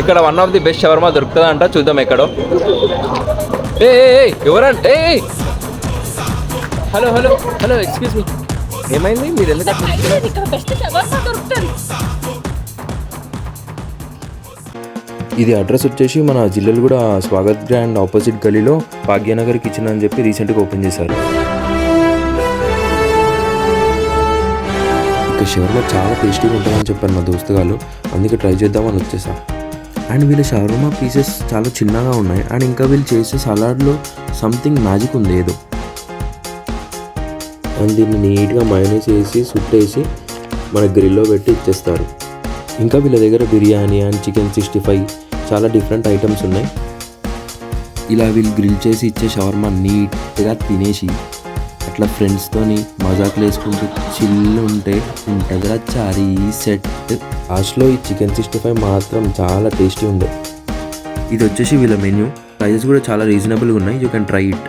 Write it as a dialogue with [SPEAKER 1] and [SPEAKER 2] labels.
[SPEAKER 1] ఇక్కడ one of the best షవర్మా దొరుకుతుందంట, చూద్దాం ఎక్కడో. ఏ ఎవరంటే hello hello hello excuse me, ఏమైంది మీరు ఎందుకు? ఇది అడ్రస్ వచ్చేసి మన జిల్లాలో కూడా స్వాగత్ గ్రాండ్ ఆపోజిట్ గలీలో భాగ్యనగర్ కిచెన్ అని చెప్పి రీసెంట్గా ఓపెన్ చేశారు. ఇక షవర్మా చాలా టేస్టీగా ఉంటుందని చెప్పారు మా దోస్తు గారు, అందుకే ట్రై చేద్దామని వచ్చేసా. అండ్ వీళ్ళ షవర్మా పీసెస్ చాలా చిన్నగా ఉన్నాయి. అండ్ ఇంకా వీళ్ళు చేసే సలాడ్లో సంథింగ్ మ్యాజిక్ ఉంది ఏదో. అండ్ దీన్ని నీట్గా మైనస్ వేసి సుట్టేసి మన గ్రిల్లో పెట్టి ఇచ్చేస్తారు. ఇంకా వీళ్ళ దగ్గర బిర్యానీ అండ్ చికెన్ 65 చాలా డిఫరెంట్ ఐటమ్స్ ఉన్నాయి. ఇలా వీళ్ళు గ్రిల్ చేసి ఇచ్చే షవర్మా నీట్గా తినేసి అట్లా ఫ్రెండ్స్తోని మజాకులు వేసుకుంటూ చిల్లు ఉంటే ఉంటుందిరా చారీ సెట్. లాస్ట్లో ఈ చికెన్ 65 మాత్రం చాలా టేస్టీ ఉండే. ఇది వచ్చేసి వీళ్ళ మెన్యూ. ప్రైజెస్ కూడా చాలా రీజనబుల్గా ఉన్నాయి. You can try it.